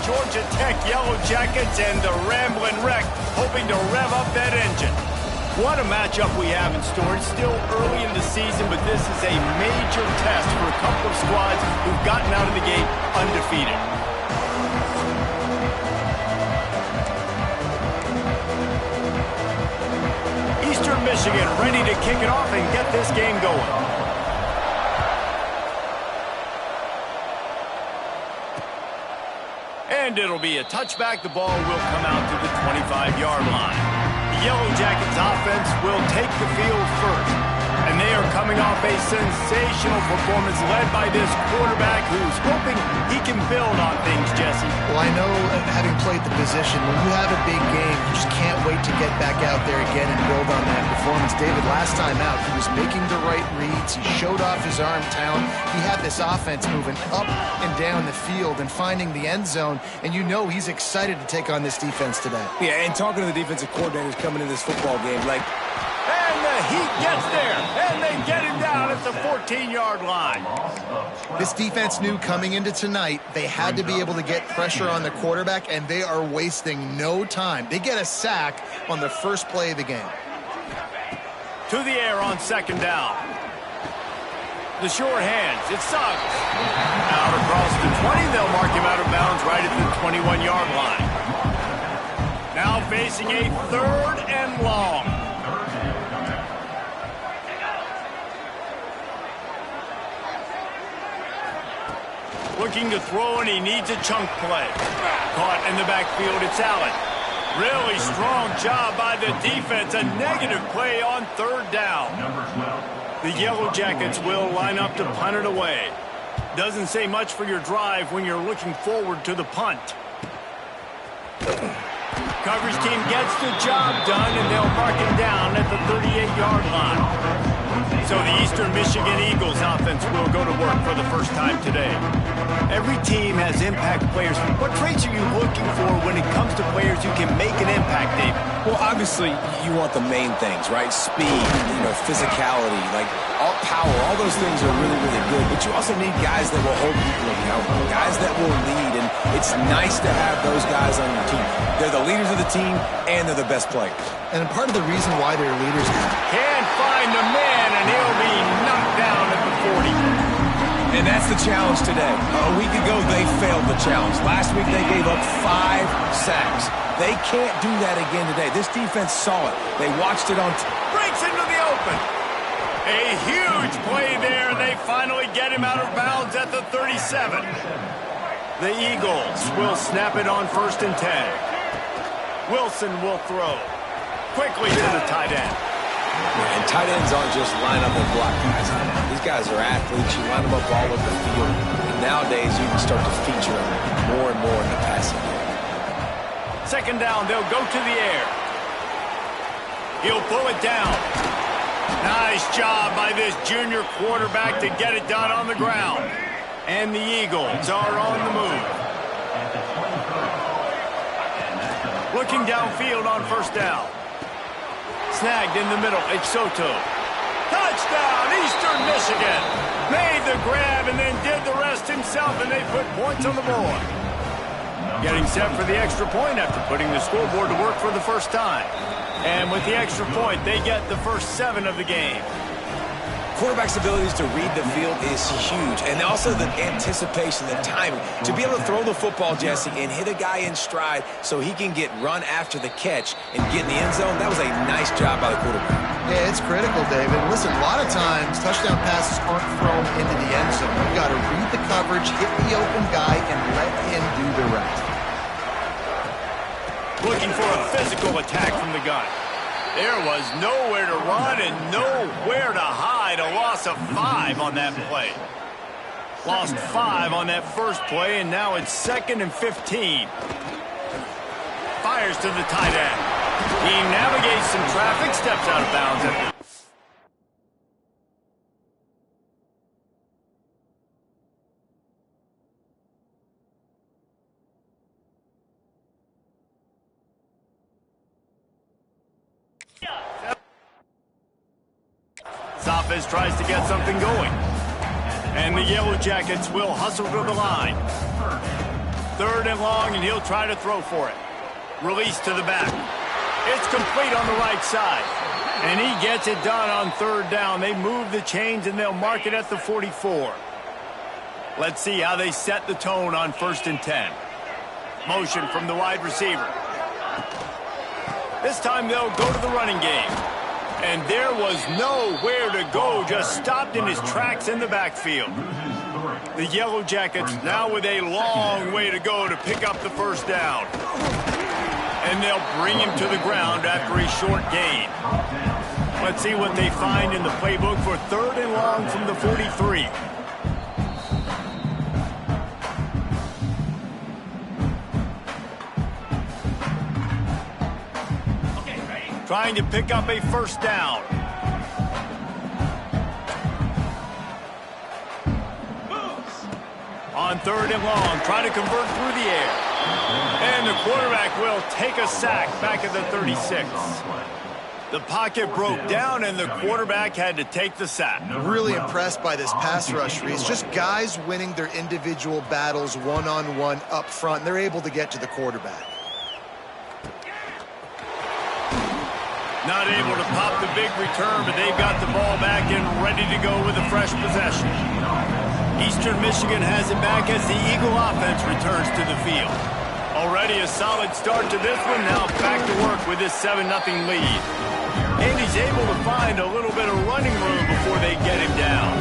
Georgia Tech Yellow Jackets and the Ramblin' Wreck hoping to rev up that engine. What a matchup we have in store. It's still early in the season, but this is a major test for a couple of squads who've gotten out of the gate undefeated. Eastern Michigan ready to kick it off and get this game going. And it'll be a touchback. The ball will come out to the 25-yard line. The Yellow Jackets offense will take the field first. And they are coming off a sensational performance led by this quarterback who's hoping he can build on things, Jesse. Well, I know, having played the position, when you have a big game, you just can't wait to get back out there again and build on that performance. David, last time out, he was making the right reads. He showed off his arm talent. He had this offense moving up and down the field and finding the end zone. And you know he's excited to take on this defense today. Yeah, and talking to the defensive coordinators coming into this football game, like, and the Heat gets there, and they get him down at the 14-yard line. This defense knew coming into tonight they had to be able to get pressure on the quarterback, and they are wasting no time. They get a sack on the first play of the game. To the air on second down. The short hands, it sucks. Out across the 20, they'll mark him out of bounds right at the 21-yard line. Now facing a third and long. Looking to throw, and he needs a chunk play. Caught in the backfield, it's Allen. Really strong job by the defense. A negative play on third down. The Yellow Jackets will line up to punt it away. Doesn't say much for your drive when you're looking forward to the punt. Coverage team gets the job done, and they'll mark him down at the 38-yard line. So the Eastern Michigan Eagles offense will go to work for the first time today. Every team has impact players. What traits are you looking for when it comes to players who can make an impact, David? well, obviously, you want the main things, right? Speed, physicality, like all power, all those things are really, really good. But you also need guys that will hold people accountable, guys that will lead. And it's nice to have those guys on your team. They're the leaders of the team, and they're the best players. And part of the reason why they're leaders is can't find the man, and he'll be knocked down at the 40. And that's the challenge today. A week ago, they failed the challenge. Last week, they gave up 5 sacks. They can't do that again today. This defense saw it. They watched it on breaks into the open. A huge play there. They finally get him out of bounds at the 37. The Eagles will snap it on 1st and 10. Wilson will throw. Quickly to the tight end. And tight ends aren't just line up and block guys. These guys are athletes. You line them up all over the field. And nowadays, you can start to feature them more and more in the passing game. Second down, they'll go to the air. He'll pull it down. Nice job by this junior quarterback to get it done on the ground. And the Eagles are on the move. Looking downfield on 1st down. Snagged in the middle, it's Soto. Touchdown, Eastern Michigan. Made the grab and then did the rest himself, and they put points on the board. Getting set for the extra point after putting the scoreboard to work for the first time. And with the extra point, they get the first 7 of the game. Quarterback's abilities to read the field is huge. And also the anticipation, the timing. To be able to throw the football, Jesse, and hit a guy in stride so he can get run after the catch and get in the end zone, that was a nice job by the quarterback. Yeah, it's critical, David. Listen, a lot of times, touchdown passes aren't thrown into the end zone. You've got to read the coverage, hit the open guy, and let him do the rest. Looking for a physical attack from the gun. There was nowhere to run and nowhere to hide. A loss of 5 on that play. Lost 5 on that first play, and now it's 2nd and 15. Fires to the tight end. He navigates some traffic, steps out of bounds at the Safis tries to get something going. And the Yellow Jackets will hustle to the line. 3rd and long, and he'll try to throw for it. Release to the back. It's complete on the right side. And he gets it done on 3rd down. They move the chains, and they'll mark it at the 44. Let's see how they set the tone on 1st and 10. Motion from the wide receiver. This time they'll go to the running game. And there was nowhere to go, just stopped in his tracks in the backfield. The Yellow Jackets now with a long way to go to pick up the 1st down. And they'll bring him to the ground after a short gain. Let's see what they find in the playbook for 3rd and long from the 43. Trying to pick up a 1st down. On 3rd and long, trying to convert through the air. And the quarterback will take a sack back at the 36. The pocket broke down, and the quarterback had to take the sack. Really impressed by this pass rush, Reese. Just guys winning their individual battles one-on-one up front. They're able to get to the quarterback. Not able to pop the big return, but they've got the ball back and ready to go with a fresh possession. Eastern Michigan has it back as the Eagle offense returns to the field. Already a solid start to this one, now back to work with this 7-0 lead. And he's able to find a little bit of running room before they get him down.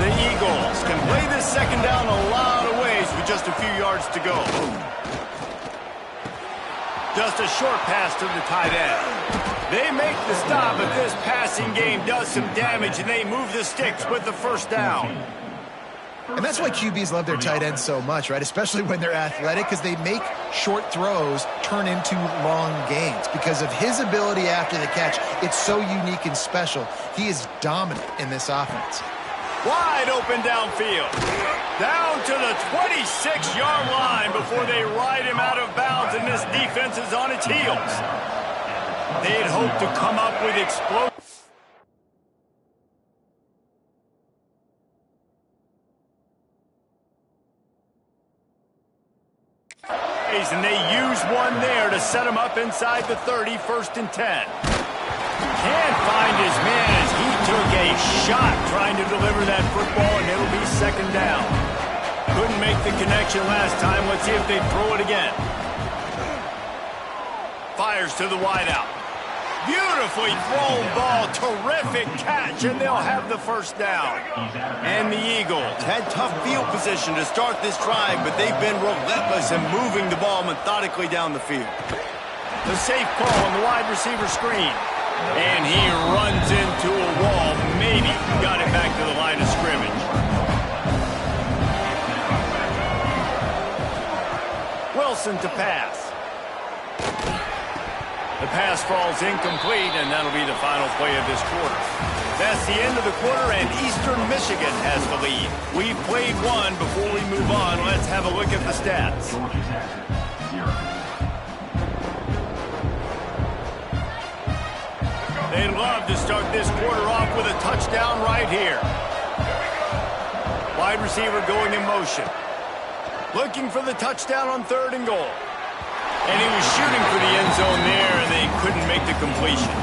The Eagles can play this 2nd down a lot of ways with just a few yards to go. Just a short pass to the tight end. They make the stop, but this passing game does some damage, and they move the sticks with the 1st down. And that's why QBs love their tight ends so much, right? Especially when they're athletic, because they make short throws turn into long gains. Because of his ability after the catch, it's so unique and special. He is dominant in this offense. Wide open downfield. Down to the 26-yard line before they ride him out of bounds, and this defense is on its heels. They'd hoped to come up with explosive. And they use one there to set him up inside the 30, 1st and 10. Can't find his man as he took a shot trying to deliver that football, and it'll be 2nd down. Couldn't make the connection last time. Let's see if they throw it again. Fires to the wideout. Beautifully thrown ball, terrific catch, and they'll have the 1st down. And the Eagles had tough field position to start this drive, but they've been relentless in moving the ball methodically down the field. The safe call on the wide receiver screen. And he runs into a wall, maybe got it back to the line of scrimmage. Wilson to pass. The pass falls incomplete, and that'll be the final play of this quarter. That's the end of the quarter, and Eastern Michigan has the lead. We've played one. Before we move on, let's have a look at the stats. They'd love to start this quarter off with a touchdown right here. Wide receiver going in motion. Looking for the touchdown on 3rd and goal. And he was shooting for the end zone there, and they couldn't make the completion.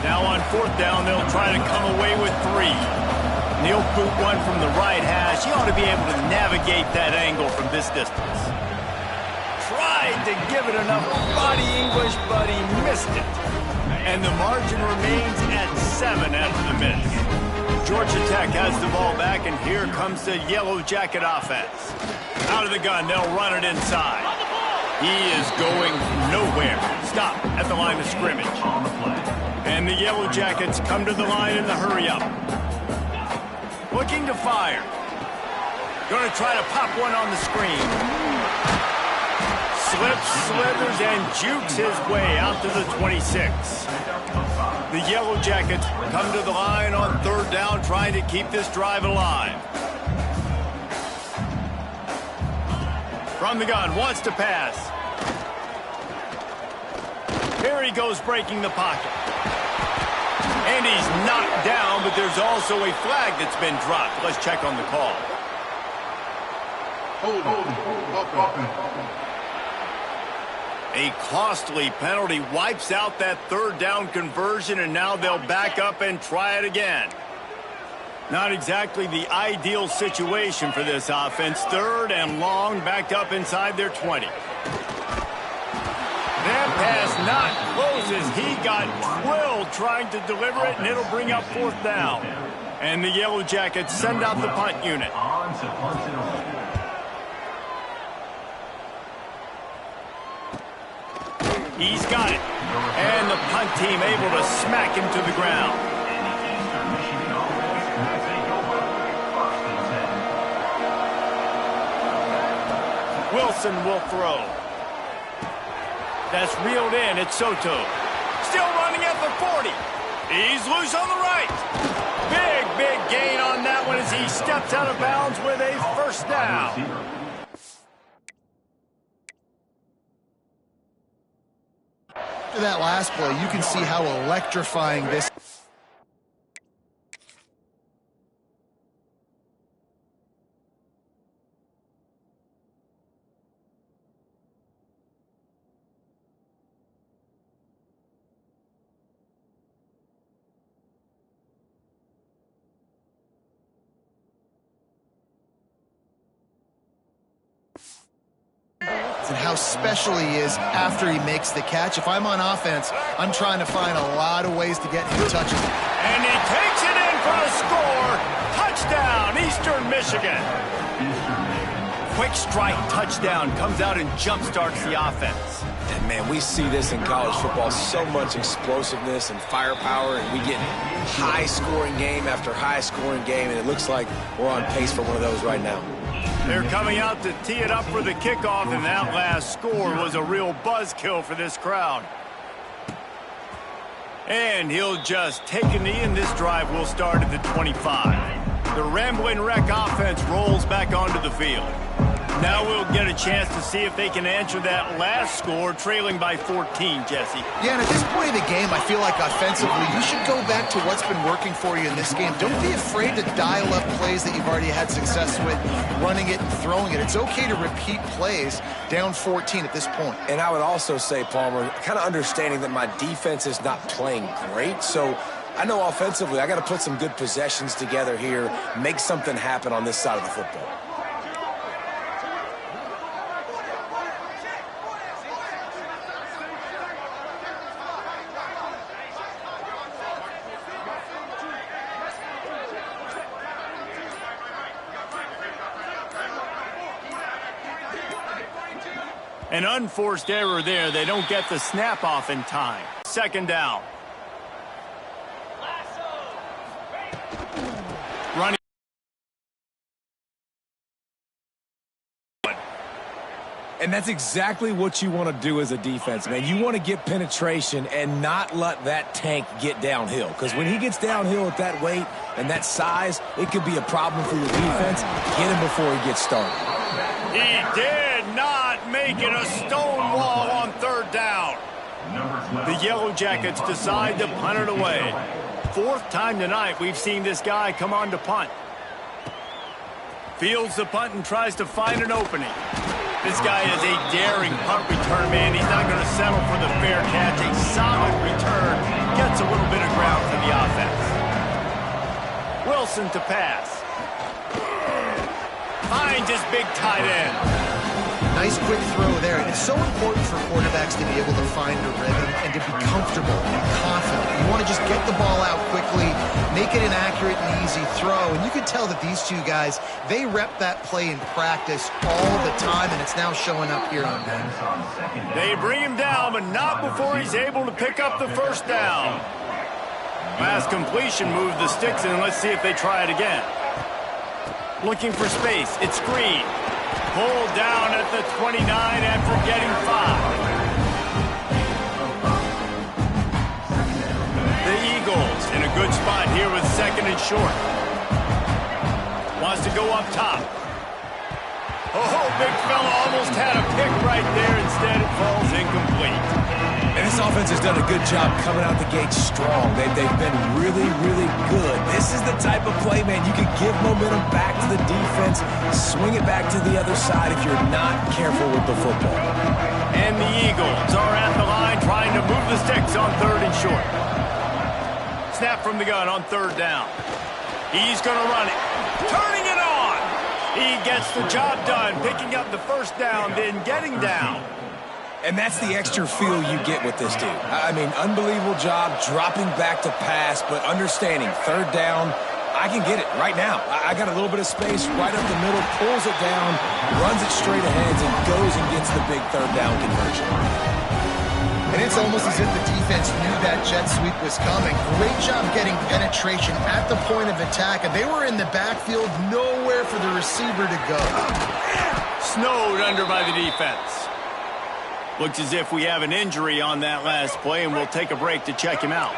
Now on 4th down, they'll try to come away with 3. And he'll boot one from the right hash. He ought to be able to navigate that angle from this distance. Tried to give it enough body English, but he missed it. And the margin remains at 7 after the miss. Georgia Tech has the ball back, and here comes the Yellow Jacket offense. Out of the gun, they'll run it inside. He is going nowhere. Stop at the line of scrimmage. And the Yellow Jackets come to the line in the hurry-up. Looking to fire. Going to try to pop one on the screen. Slips, slithers, and jukes his way out to the 26. The Yellow Jackets come to the line on 3rd down, trying to keep this drive alive. From the gun, wants to pass. Here he goes, breaking the pocket. And he's knocked down, but there's also a flag that's been dropped. Let's check on the call. A costly penalty wipes out that third down conversion, and now they'll back up and try it again. Not exactly the ideal situation for this offense. Third and long, backed up inside their 20. That pass not close as he got drilled trying to deliver it, and it'll bring up fourth down. And the Yellow Jackets send out the punt unit. He's got it. And the punt team able to smack him to the ground. Wilson will throw. That's reeled in. It's Soto. Still running at the 40. He's loose on the right. Big gain on that one as he steps out of bounds with a first down. After that last play, you can see how electrifying this. And how special he is after he makes the catch. If I'm on offense, I'm trying to find a lot of ways to get him touches. And he takes it in for a score. Touchdown, Eastern Michigan. Quick strike touchdown comes out and jumpstarts the offense. And, man, we see this in college football, so much explosiveness and firepower, and we get high-scoring game after high-scoring game, and it looks like we're on pace for one of those right now. They're coming out to tee it up for the kickoff, and that last score was a real buzzkill for this crowd. And he'll just take a knee, and this drive will start at the 25. The Ramblin' Wreck offense rolls back onto the field. Now we'll get a chance to see if they can answer that last score, trailing by 14, Jesse. Yeah, and at this point of the game, I feel like offensively, you should go back to what's been working for you in this game. Don't be afraid to dial up plays that you've already had success with, running it and throwing it. It's okay to repeat plays down 14 at this point. And I would also say, Palmer, kind of understanding that my defense is not playing great, so I know offensively I got to put some good possessions together here, make something happen on this side of the football. An unforced error there. They don't get the snap off in time. Second down. Running. And that's exactly what you want to do as a defense, man. You want to get penetration and not let that tank get downhill. Because when he gets downhill at that weight and that size, it could be a problem for your defense. Get him before he gets started. He did not make it a stone wall on third down. The Yellow Jackets decide to punt it away. Fourth time tonight we've seen this guy come on to punt. Fields the punt and tries to find an opening. This guy is a daring punt return man. He's not going to settle for the fair catch. A solid return. Gets a little bit of ground for the offense. Wilson to pass. Finds his big tight end. Nice quick throw there. It's so important for quarterbacks to be able to find a rhythm and to be comfortable and confident. You want to just get the ball out quickly, make it an accurate and easy throw. And you can tell that these two guys, they rep that play in practice all the time, and it's now showing up here on them. They bring him down, but not before he's able to pick up the first down. Last completion moved the sticks in. Let's see if they try it again. Looking for space. It's Green. Pulled down at the 29 after getting 5. The Eagles in a good spot here with second and short. Wants to go up top. Oh, big fella almost had a pick right there. Instead, it falls incomplete. And this This offense has done a good job coming out the gate strong. They've been really, really good. This is the type of play, man, you can give momentum back to the defense, swing it back to the other side if you're not careful with the football. And the Eagles are at the line trying to move the sticks on 3rd and short. Snap from the gun on 3rd down. He's going to run it. Turning it on. He gets the job done, picking up the 1st down, then getting down. And that's the extra feel you get with this dude. I mean, unbelievable job dropping back to pass, but understanding 3rd down, I can get it right now. I got a little bit of space right up the middle, pulls it down, runs it straight ahead, and goes and gets the big 3rd down conversion. And it's almost as if the defense knew that jet sweep was coming. Great job getting penetration at the point of attack, and they were in the backfield, nowhere for the receiver to go. Snowed under by the defense. Looks as if we have an injury on that last play, and we'll take a break to check him out.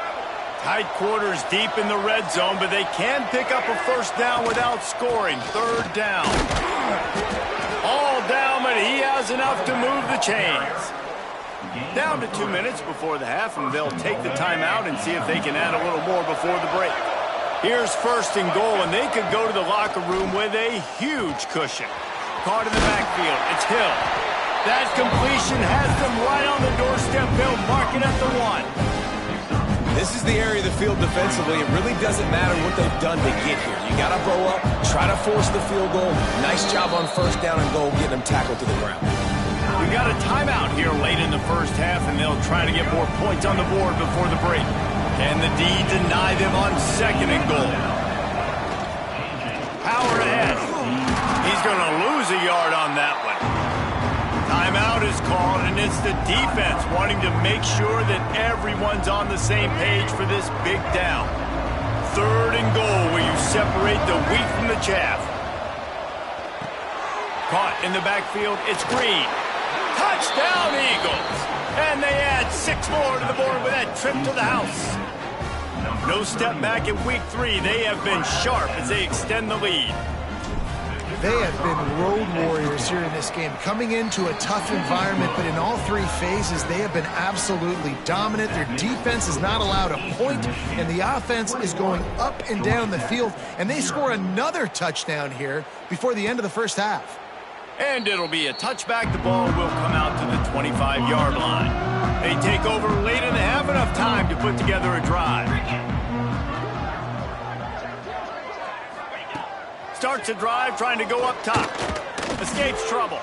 Tight quarters deep in the red zone, but they can pick up a 1st down without scoring. 3rd down. All down, but he has enough to move the chains. Down to 2 minutes before the half, and they'll take the timeout and see if they can add a little more before the break. Here's 1st and goal, and they could go to the locker room with a huge cushion. Caught in the backfield. It's Hill. That completion has them right on the doorstep. They'll mark it at the 1. This is the area of the field defensively. It really doesn't matter what they've done to get here. You got to bow up, try to force the field goal. Nice job on 1st down and goal, getting them tackled to the ground. We got a timeout here late in the 1st half, and they'll try to get more points on the board before the break. Can the D deny them on 2nd and goal? Power ahead. He's going to lose a yard on that one. Timeout is called, and it's the defense wanting to make sure that everyone's on the same page for this big down. 3rd and goal, where you separate the wheat from the chaff. Caught in the backfield, it's Green. Touchdown, Eagles! And they add 6 more to the board with that trip to the house. No step back in week 3. They have been sharp as they extend the lead. They have been road warriors here in this game, coming into a tough environment, but in all 3 phases, they have been absolutely dominant. Their defense is not allowed a point, and the offense is going up and down the field, and they score another touchdown here before the end of the 1st half. And it'll be a touchback. The ball will come out to the 25-yard line. They take over late in the half, enough time to put together a drive. Starts a drive trying to go up top. Escapes trouble.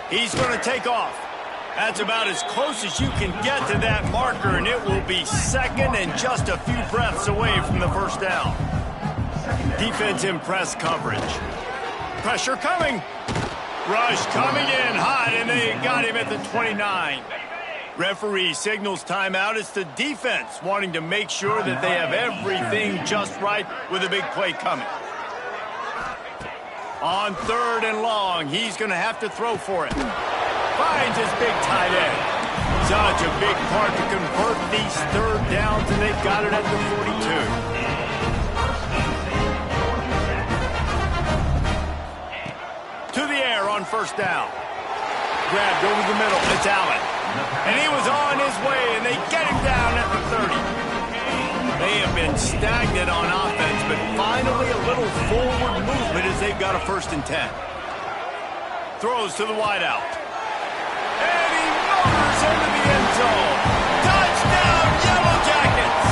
He's going to take off. That's about as close as you can get to that marker, and it will be 2nd and just a few breaths away from the 1st down. Defense in press coverage. Pressure coming. Rush coming in hot, and they got him at the 29. Referee signals timeout. It's the defense wanting to make sure that they have everything just right with a big play coming. On 3rd and long, he's going to have to throw for it. Finds his big tight end. Such a big part to convert these 3rd downs, and they've got it at the 42. To the air on 1st down. Grabbed over the middle. It's Allen. And he was on his way, and they get him down at the 30. They have been stagnant on offense, but finally a little forward movement as they've got a 1st and 10. Throws to the wideout. And he motors into the end zone. Touchdown, Yellow Jackets!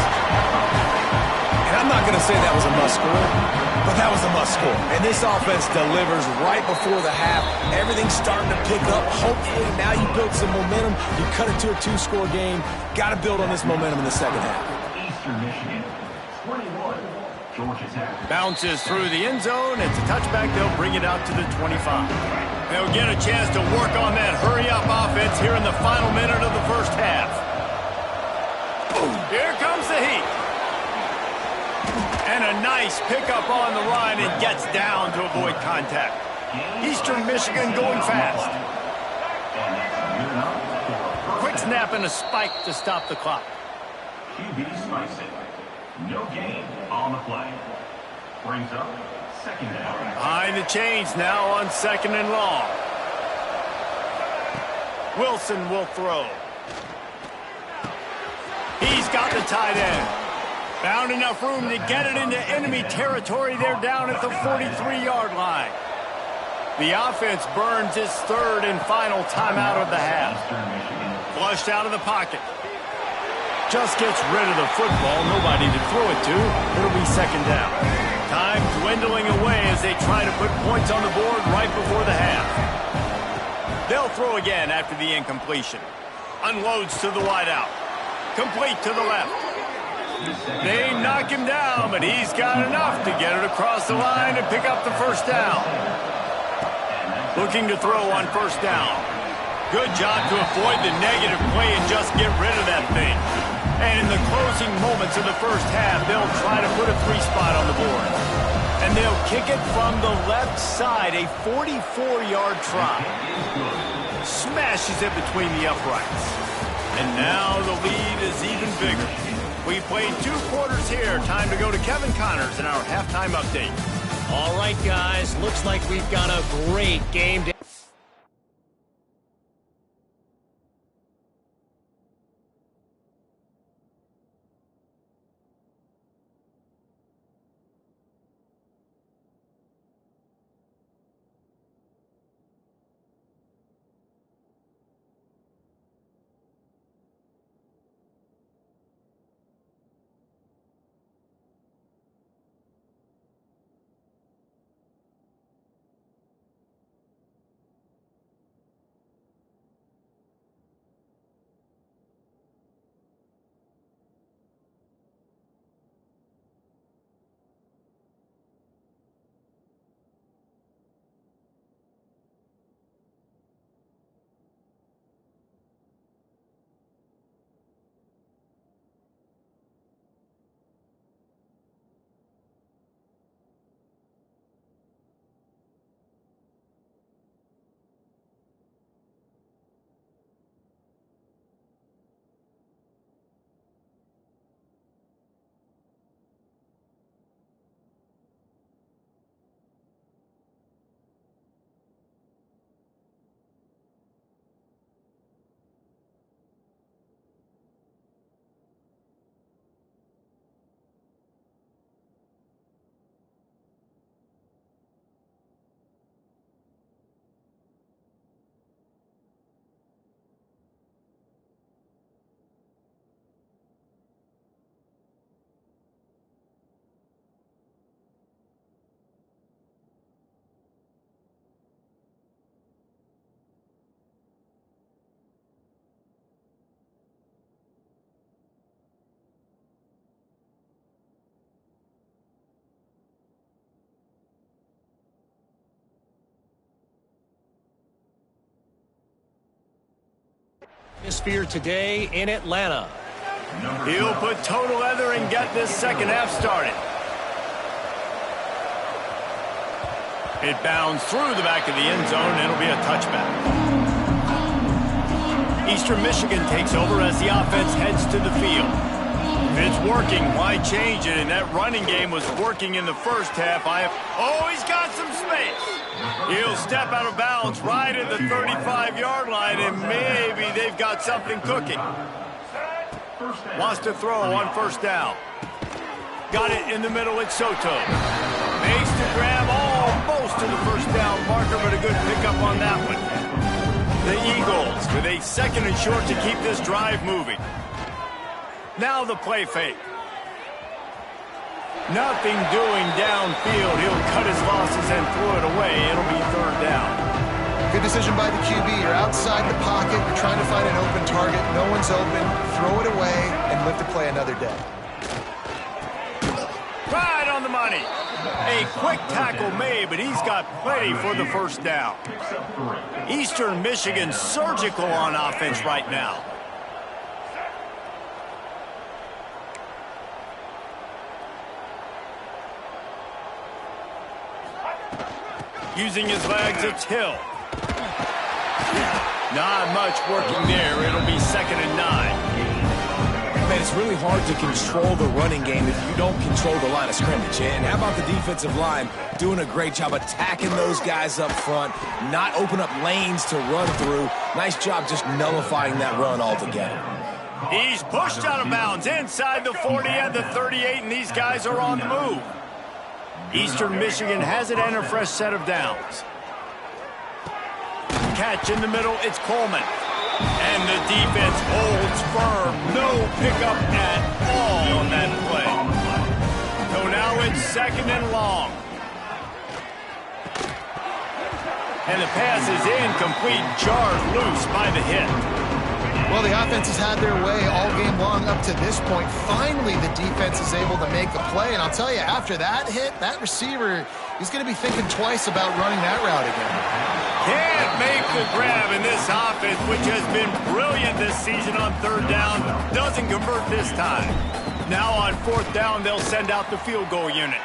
And I'm not going to say that was a must-score, but that was a must-score. And this offense delivers right before the half. Everything's starting to pick up. Hopefully now you build some momentum. You cut it to a 2-score game. Got to build on this momentum in the 2nd half. Bounces through the end zone. It's a touchback. They'll bring it out to the 25. They'll get a chance to work on that hurry-up offense here in the final minute of the 1st half. Here comes the heat. And a nice pickup on the run and gets down to avoid contact. Eastern Michigan going fast. Quick snap and a spike to stop the clock. QB spikes it. No gain on the play. Brings up 2nd down. Behind the chains now on 2nd and long. He's got the tight end. Found enough room to get it into enemy territory. They're down at the 43-yard line. The offense burns its third and final timeout of the half. Flushed out of the pocket. Just gets rid of the football. Nobody to throw it to. It'll be second down. Time dwindling away as they try to put points on the board right before the half. They'll throw again after the incompletion. Unloads to the wideout. Complete to the left. They knock him down, but he's got enough to get it across the line and pick up the first down. Looking to throw on first down. Good job to avoid the negative play and just get rid of that thing. And in the closing moments of the first half, they'll try to put a 3-spot on the board. And they'll kick it from the left side, a 44-yard try. Smashes it between the uprights. And now the lead is even bigger. We played 2 quarters here. Time to go to Kevin Connors in our halftime update. All right, guys. Looks like we've got a great game. Atmosphere today in Atlanta. He'll put total leather and get this second half started. It bounds through the back of the end zone, and it'll be a touchback. Eastern Michigan takes over as the offense heads to the field. If it's working, why change it? And that running game was working in the first half. Oh, he's got some space. He'll step out of bounds right at the 35-yard line, and maybe they've got something cooking. Wants to throw on first down. Got it in the middle at Soto. Makes the grab almost to the first down marker, but a good pickup on that one. The Eagles with a second and short to keep this drive moving. Now the play fake. Nothing doing downfield. He'll cut his losses and throw it away. It'll be third down. Good decision by the QB. You're outside the pocket. You're trying to find an open target. No one's open. Throw it away and live to play another day. Right on the money. A quick tackle made, but he's got plenty for the first down. Eastern Michigan surgical on offense right now. Using his legs, it's Hill. Not much working there. It'll be 2nd and 9. Man, it's really hard to control the running game if you don't control the line of scrimmage. And how about the defensive line doing a great job attacking those guys up front, not open up lanes to run through. Nice job just nullifying that run altogether. He's pushed out of bounds inside the 40 at the 38, and these guys are on the move. Eastern Michigan has it and a fresh set of downs. Catch in the middle, it's Coleman. And the defense holds firm. No pickup at all on that play. So now it's 2nd and long. And the pass is incomplete, jarred loose by the hit. Well, the offense has had their way all game long up to this point. Finally, the defense is able to make a play. And I'll tell you, after that hit, that receiver, he's going to be thinking twice about running that route again. Can't make the grab, in this offense, which has been brilliant this season on 3rd down, doesn't convert this time. Now on 4th down, they'll send out the field goal unit.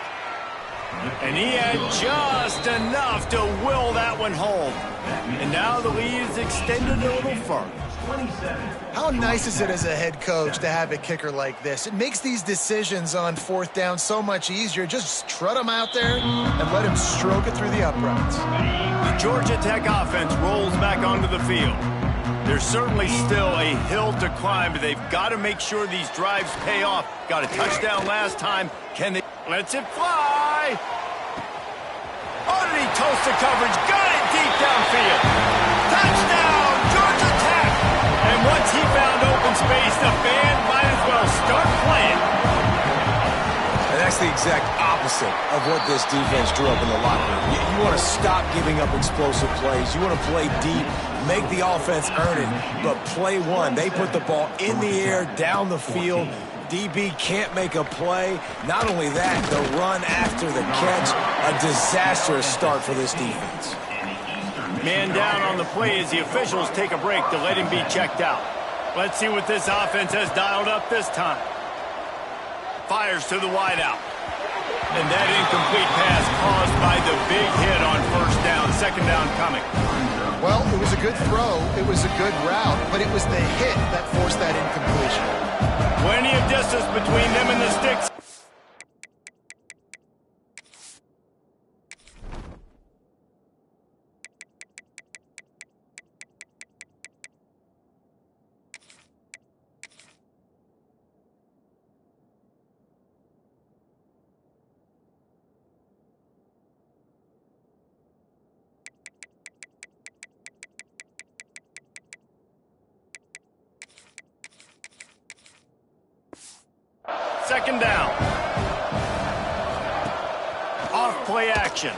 And he had just enough to will that one home. And now the lead is extended a little further. How nice is it as a head coach to have a kicker like this? It makes these decisions on 4th down so much easier. Just trot him out there and let him stroke it through the uprights. The Georgia Tech offense rolls back onto the field. There's certainly still a hill to climb, but they've got to make sure these drives pay off. Got a touchdown last time. Can they? Lets it fly. Underneath toasted coverage. Got it deep downfield. Touchdown, Georgia Tech. And once he found open space, the band might as well start playing. And that's the exact opposite of what this defense drew up in the locker room. You want to stop giving up explosive plays. You want to play deep, make the offense earn it, but play one. They put the ball in the air, down the field. DB can't make a play. Not only that, the run after the catch, a disastrous start for this defense. Man down on the play as the officials take a break to let him be checked out. Let's see what this offense has dialed up this time. Fires to the wideout. And that incomplete pass caused by the big hit on 1st down, 2nd down coming. Well, it was a good throw. It was a good route, but it was the hit that forced that incompletion. Plenty of distance between them and the sticks. Second down. Off play action.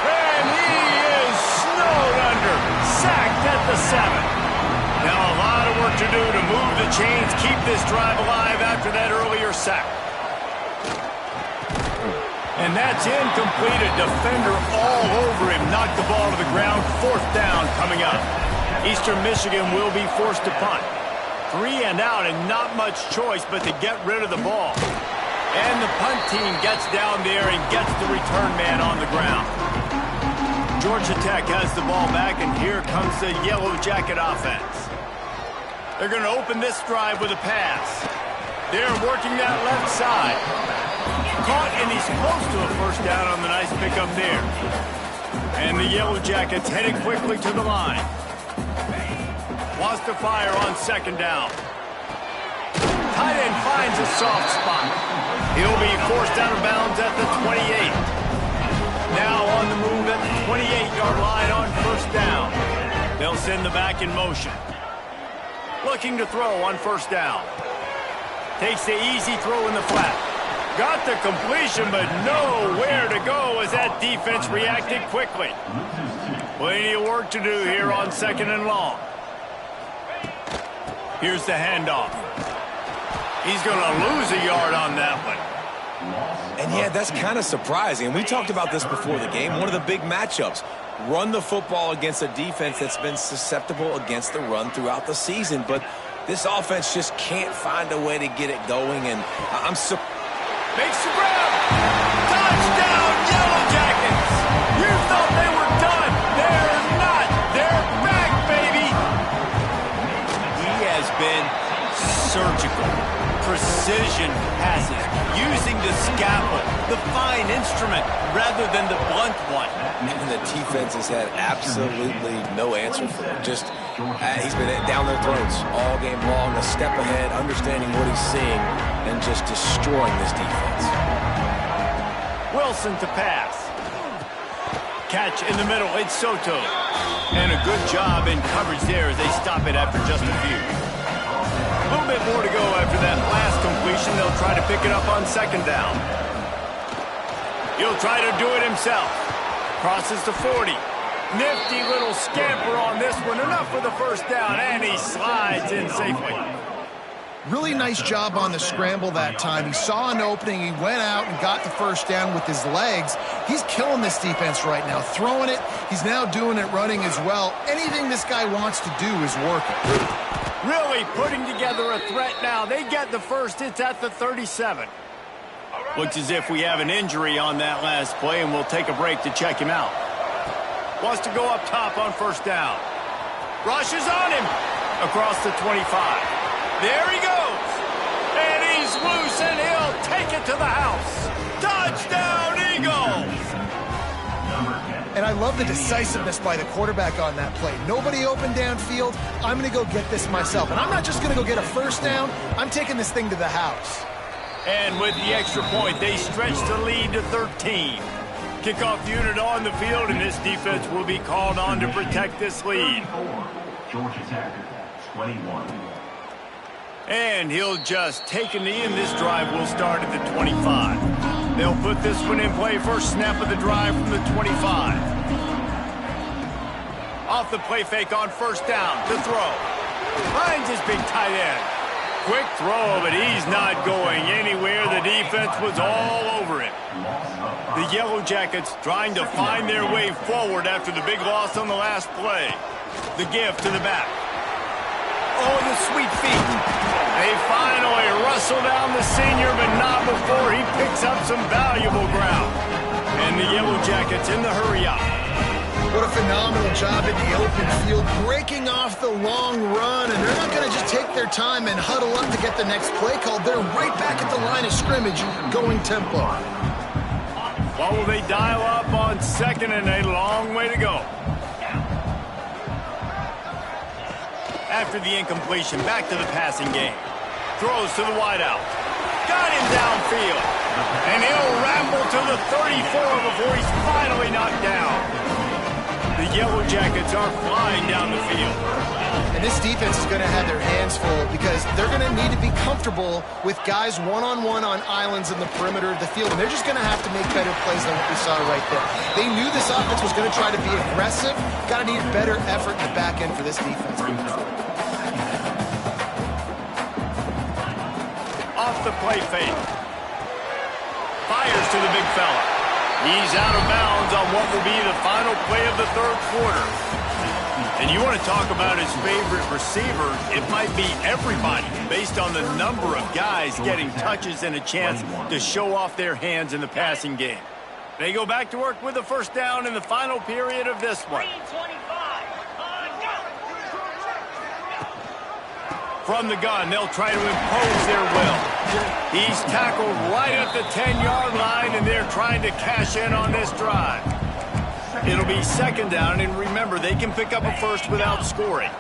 And he is snowed under. Sacked at the 7. Now a lot of work to do to move the chains, keep this drive alive after that earlier sack. And that's incomplete. A defender all over him. Knocked the ball to the ground. 4th down coming up. Eastern Michigan will be forced to punt. 3 and out and not much choice but to get rid of the ball. And the punt team gets down there and gets the return man on the ground. Georgia Tech has the ball back, and here comes the Yellow Jacket offense. They're going to open this drive with a pass. They're working that left side. Caught, and he's close to a 1st down on the nice pickup there. And the Yellow Jackets headed quickly to the line. Wants to fire on 2nd down. Tight end finds a soft spot. He'll be forced out of bounds at the 28. Now on the move at the 28-yard line on 1st down. They'll send the back in motion. Looking to throw on 1st down. Takes the easy throw in the flat. Got the completion, but nowhere to go as that defense reacted quickly. Plenty of work to do here on 2nd and long. Here's the handoff. He's going to lose a yard on that one. And yeah, that's kind of surprising. We talked about this before the game. One of the big matchups. Run the football against a defense that's been susceptible against the run throughout the season. But this offense just can't find a way to get it going. And I'm surprised. Makes the grab. Touchdown, Yellow Jackets. You thought they were done. They're not. They're back, baby. He has been surgical. Precision passes. Using the the scalpel, the fine instrument, rather than the blunt one. And the defense has had absolutely no answer for him. Just, he's been down their throats all game long, a step ahead, understanding what he's seeing, and just destroying this defense. Wilson to pass. Catch in the middle, it's Soto. And a good job in coverage there as they stop it after just a few. A little bit more to go after that last completion. They'll try to pick it up on second down. He'll try to do it himself. Crosses to 40. Nifty little scamper on this one. Enough for the first down, and he slides in safely. Really nice job on the scramble that time. He saw an opening, he went out and got the first down with his legs. He's killing this defense right now, throwing it. He's now doing it running as well. Anything this guy wants to do is working. Really putting together a threat now. They get the first. It's at the 37. Looks as if we have an injury on that last play, and we'll take a break to check him out. Wants to go up top on first down. Rushes on him across the 25. There he goes. And he's loose, and he'll take it to the house. Touchdown, Eagles! And I love the decisiveness by the quarterback on that play. Nobody open downfield. I'm going to go get this myself. And I'm not just going to go get a first down. I'm taking this thing to the house. And with the extra point, they stretch the lead to 13. Kickoff unit on the field, and this defense will be called on to protect this lead. Georgia Tech, 21. And he'll just take a knee, and this drive will start at the 25. They'll put this one in play. First snap of the drive from the 25. Off the play fake on first down to throw. Finds his big tight end. Quick throw, but he's not going anywhere. The defense was all over it. The Yellow Jackets trying to find their way forward after the big loss on the last play. The give to the back. Oh, the sweet feet. They finally wrestle down the senior, but not before he picks up some valuable ground. And the Yellow Jackets in the hurry up. What a phenomenal job in the open field, breaking off the long run, and they're not going to just take their time and huddle up to get the next play called. They're right back at the line of scrimmage, going tempo. What will they dial up on second, and a long way to go. After the incompletion, back to the passing game. Throws to the wideout. Got him downfield. And he'll ramble to the 34 before he's finally knocked down. The Yellow Jackets are flying down the field. And this defense is going to have their hands full because they're going to need to be comfortable with guys one-on-one on islands in the perimeter of the field. And they're just going to have to make better plays than what we saw right there. They knew this offense was going to try to be aggressive. Got to need better effort in the back end for this defense. Off the play fake. Fires to the big fella. He's out of bounds on what will be the final play of the third quarter. And you want to talk about his favorite receiver, it might be everybody based on the number of guys getting touches and a chance to show off their hands in the passing game. They go back to work with the first down in the final period of this one. From the gun, they'll try to impose their will. He's tackled right at the 10-yard line, and they're trying to cash in on this drive. It'll be second down, and remember, they can pick up a first without scoring.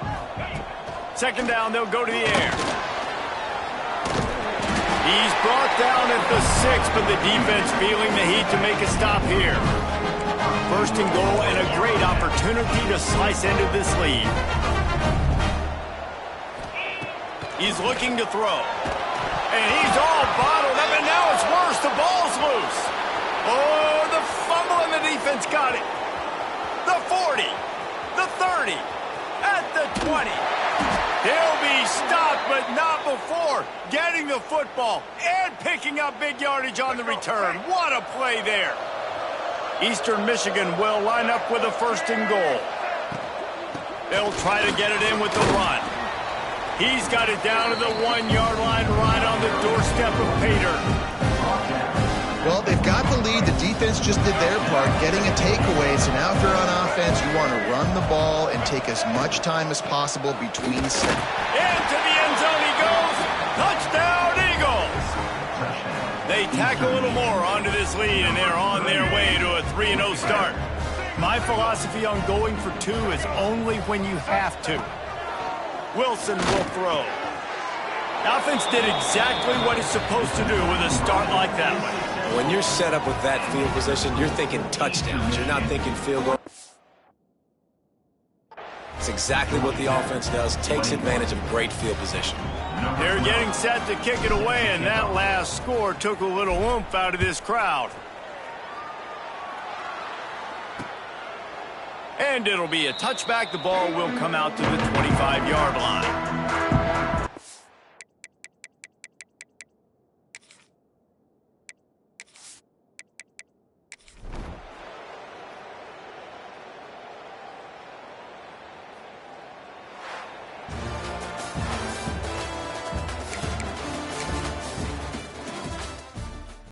Second down, they'll go to the air. He's brought down at the 6, but the defense feeling the heat to make a stop here. First and goal, and a great opportunity to slice into this lead. He's looking to throw. And he's all bottled up, and now it's worse. The ball's loose. Oh, the fumble, and the defense got it. The 40, the 30, at the 20. He'll be stopped, but not before getting the football and picking up big yardage on the return. What a play there. Eastern Michigan will line up with a first and goal. They'll try to get it in with the run. He's got it down to the 1-yard line right on the doorstep of Pater. Well, they've got the lead. The defense just did their part, getting a takeaway. So now if you're on offense, you want to run the ball and take as much time as possible between snaps. Into the end zone he goes. Touchdown, Eagles. They tack a little more onto this lead, and they're on their way to a 3-0 start. My philosophy on going for 2 is only when you have to. Wilson will throw. Offense did exactly what it's supposed to do with a start like that one. When you're set up with that field position, you're thinking touchdowns. You're not thinking field goal. It's exactly what the offense does, takes advantage of great field position. They're getting set to kick it away, and that last score took a little oomph out of this crowd. And it'll be a touchback. The ball will come out to the 25-yard line.